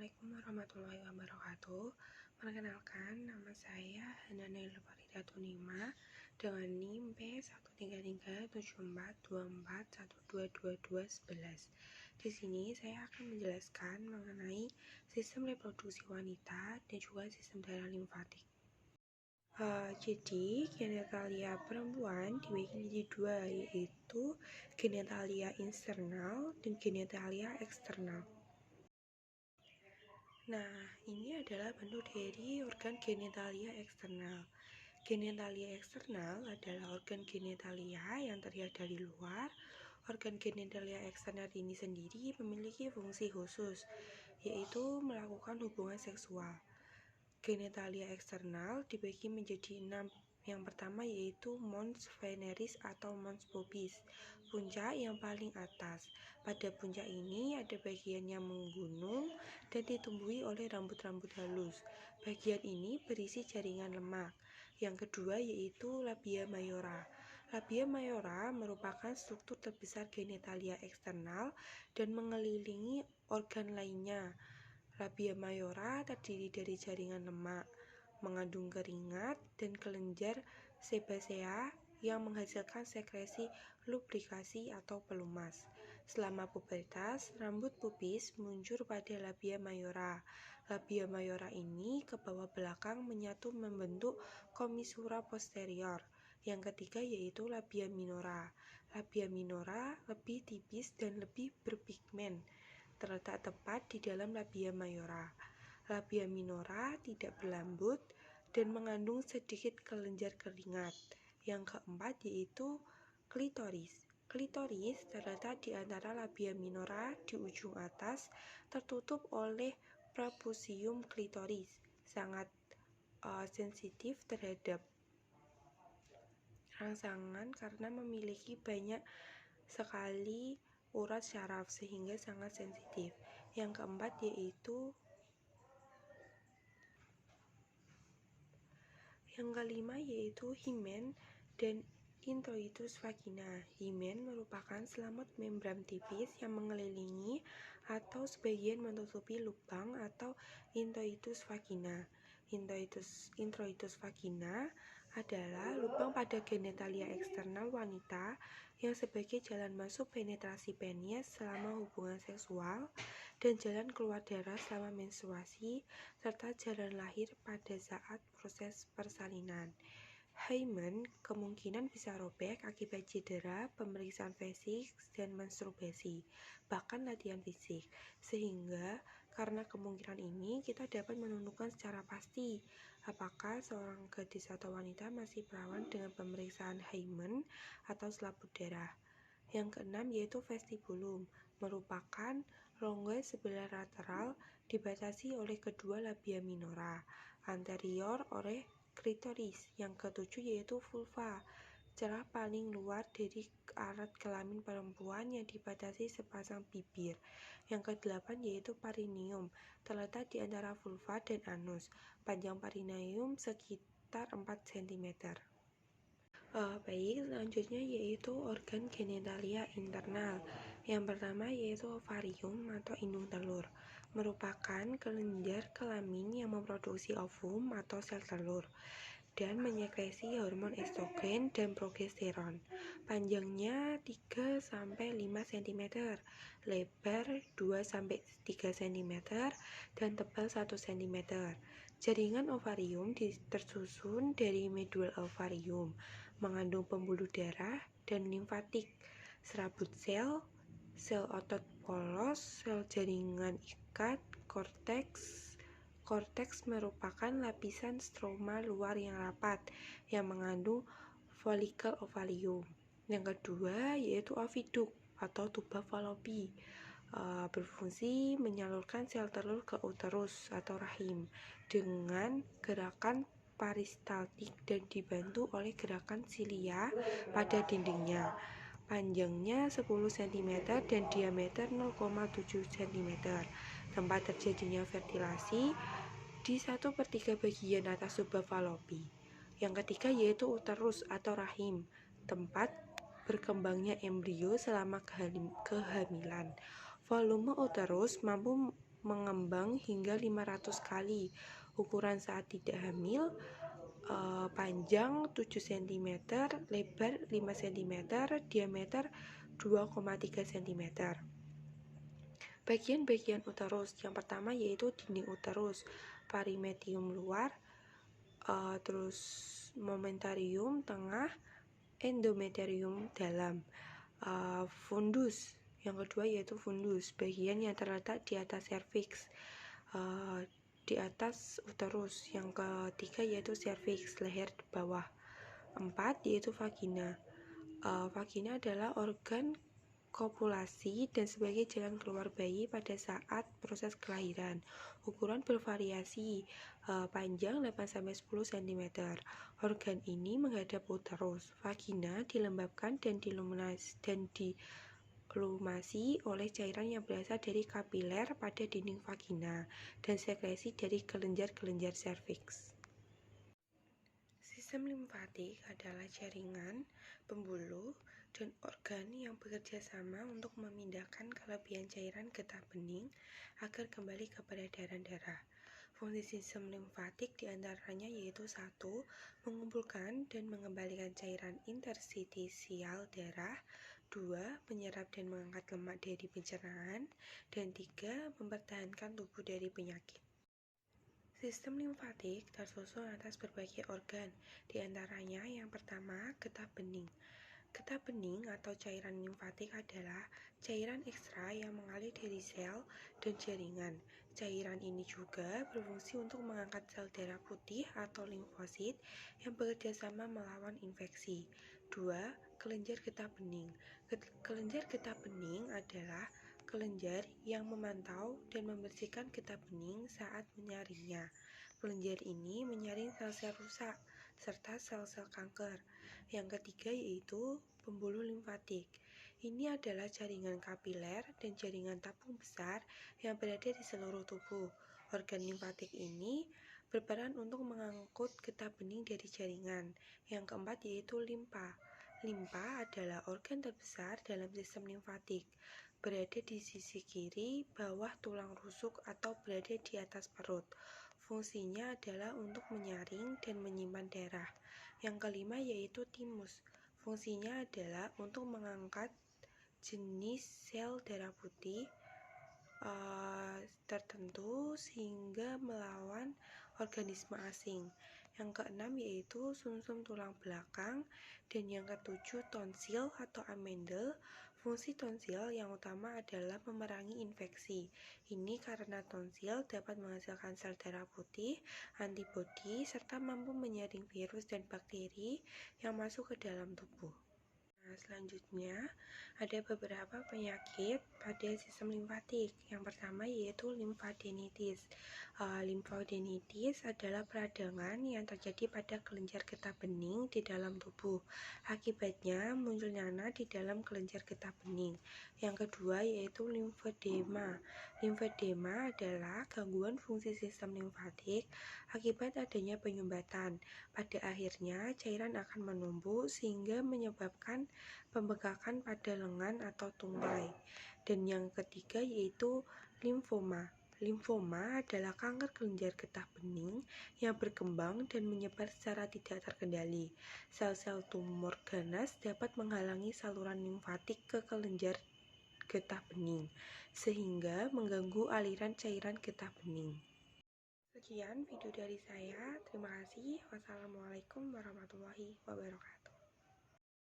Assalamualaikum warahmatullahi wabarakatuh. Perkenalkan, nama saya Hana Naila Farida Tunima dengan NIM P1337424122211. Di sini saya akan menjelaskan mengenai sistem reproduksi wanita dan juga sistem darah limfatik. Jadi genitalia perempuan dibagi menjadi dua, yaitu genitalia internal dan genitalia eksternal. Nah, ini adalah bentuk dari organ genitalia eksternal. Genitalia eksternal adalah organ genitalia yang terlihat dari luar. Organ genitalia eksternal ini sendiri memiliki fungsi khusus, yaitu melakukan hubungan seksual. Genitalia eksternal dibagi menjadi 6. Yang pertama yaitu mons veneris atau mons pubis, puncak yang paling atas. Pada puncak ini ada bagian yang menggunung dan ditumbuhi oleh rambut-rambut halus. Bagian ini berisi jaringan lemak. Yang kedua yaitu labia mayora. Labia mayora merupakan struktur terbesar genitalia eksternal dan mengelilingi organ lainnya. Labia mayora terdiri dari jaringan lemak, mengandung keringat dan kelenjar sebasea yang menghasilkan sekresi lubrikasi atau pelumas. Selama pubertas, rambut pubis muncul pada labia mayora. Labia mayora ini ke bawah belakang menyatu membentuk commissura posterior. Yang ketiga yaitu labia minora. Labia minora lebih tipis dan lebih berpigmen, terletak tepat di dalam labia mayora. Labia minora tidak berlambut dan mengandung sedikit kelenjar keringat. Yang keempat yaitu klitoris. Klitoris terletak di antara labia minora di ujung atas, tertutup oleh prepucium klitoris. Sangat sensitif terhadap rangsangan karena memiliki banyak sekali urat syaraf sehingga sangat sensitif. Yang keempat yaitu yang kelima yaitu himen dan introitus vagina. Himen merupakan selamut membran tipis yang mengelilingi atau sebagian menutupi lubang atau introitus vagina. Introitus vagina adalah lubang pada genitalia eksternal wanita yang sebagai jalan masuk penetrasi penis selama hubungan seksual dan jalan keluar darah selama menstruasi serta jalan lahir pada saat proses persalinan. Hymen kemungkinan bisa robek akibat cedera, pemeriksaan fisik, dan masturbasi, bahkan latihan fisik. Sehingga karena kemungkinan ini kita dapat menentukan secara pasti apakah seorang gadis atau wanita masih perawan dengan pemeriksaan hymen atau selaput darah. Yang keenam yaitu vestibulum, merupakan rongga sebelah lateral dibatasi oleh kedua labia minora, anterior oleh klitoris. Yang ketujuh yaitu vulva, celah paling luar dari alat kelamin perempuan yang dibatasi sepasang bibir. Yang kedelapan yaitu perineum, terletak di antara vulva dan anus. Panjang perineum sekitar 4 cm. Baik, selanjutnya yaitu organ genitalia internal. Yang pertama yaitu ovarium atau indung telur, merupakan kelenjar kelamin yang memproduksi ovum atau sel telur dan menyekresi hormon estrogen dan progesteron. Panjangnya 3-5 cm, lebar 2-3 cm, dan tebal 1 cm. Jaringan ovarium tersusun dari medul ovarium, mengandung pembuluh darah dan limfatik, serabut sel, sel otot polos, sel jaringan ikat, korteks. Korteks merupakan lapisan stroma luar yang rapat yang mengandung folikel ovarium. Yang kedua yaitu oviduk atau tuba Fallopi, berfungsi menyalurkan sel telur ke uterus atau rahim dengan gerakan peristaltik dan dibantu oleh gerakan silia pada dindingnya. Panjangnya 10 cm dan diameter 0,7 cm. Tempat terjadinya fertilasi di 1/3 bagian atas tuba Fallopi. Yang ketiga yaitu uterus atau rahim, tempat berkembangnya embrio selama kehamilan. Volume uterus mampu mengembang hingga 500 kali. Ukuran saat tidak hamil, panjang 7 cm, lebar 5 cm, diameter 2,3 cm. Bagian-bagian uterus yang pertama yaitu dinding uterus, perimetrium luar, terus momentarium tengah, endometrium dalam, fundus. Yang kedua yaitu fundus, bagian yang terletak di atas serviks, di atas uterus. Yang ketiga yaitu serviks, leher bawah. 4 yaitu vagina. Vagina adalah organ kopulasi dan sebagai jalan keluar bayi pada saat proses kelahiran. Ukuran bervariasi, panjang 8-10 cm. Organ ini menghadap uterus. Vagina dilembabkan dan dilumasi oleh cairan yang berasal dari kapiler pada dinding vagina dan sekresi dari kelenjar-kelenjar serviks. Sistem limfatik adalah jaringan, pembuluh, dan organ yang bekerja sama untuk memindahkan kelebihan cairan getah bening agar kembali ke peredaran darah. Fungsi sistem limfatik diantaranya yaitu 1. Mengumpulkan dan mengembalikan cairan interstisial darah, 2. Menyerap dan mengangkat lemak dari pencernaan, dan 3. Mempertahankan tubuh dari penyakit. Sistem limfatik tersusun atas berbagai organ, diantaranya yang pertama getah bening. Getah bening atau cairan limfatik adalah cairan ekstra yang mengalir dari sel dan jaringan. Cairan ini juga berfungsi untuk mengangkat sel darah putih atau limfosit yang bekerja sama melawan infeksi. 2. Kelenjar getah bening. Kelenjar getah bening adalah kelenjar yang memantau dan membersihkan getah bening saat menyaringnya. Kelenjar ini menyaring sel-sel rusak serta sel-sel kanker. Yang ketiga yaitu pembuluh limfatik. Ini adalah jaringan kapiler dan jaringan tabung besar yang berada di seluruh tubuh. Organ limfatik ini berperan untuk mengangkut getah bening dari jaringan. Yang keempat yaitu limpa. Limpa adalah organ terbesar dalam sistem limfatik. Berada di sisi kiri bawah tulang rusuk atau berada di atas perut. Fungsinya adalah untuk menyaring dan menyimpan darah. Yang kelima yaitu timus. Fungsinya adalah untuk mengangkat jenis sel darah putih tertentu sehingga melawan organisme asing. Yang keenam yaitu sumsum tulang belakang, dan yang ketujuh tonsil atau amandel. Fungsi tonsil yang utama adalah memerangi infeksi. Ini karena tonsil dapat menghasilkan sel darah putih, antibodi, serta mampu menyaring virus dan bakteri yang masuk ke dalam tubuh. Nah, selanjutnya ada beberapa penyakit pada sistem limfatik. Yang pertama yaitu limfadenitis. Limfadenitis adalah peradangan yang terjadi pada kelenjar getah bening di dalam tubuh. Akibatnya muncul nanah di dalam kelenjar getah bening. Yang kedua yaitu limfedema. Limfedema adalah gangguan fungsi sistem limfatik akibat adanya penyumbatan. Pada akhirnya cairan akan menumpuk sehingga menyebabkan pembekakan pada lengan atau tungkai. Dan yang ketiga yaitu limfoma. Limfoma adalah kanker kelenjar getah bening yang berkembang dan menyebar secara tidak terkendali. Sel-sel tumor ganas dapat menghalangi saluran limfatik ke kelenjar getah bening, sehingga mengganggu aliran cairan getah bening. Sekian video dari saya. Terima kasih. Wassalamualaikum warahmatullahi wabarakatuh.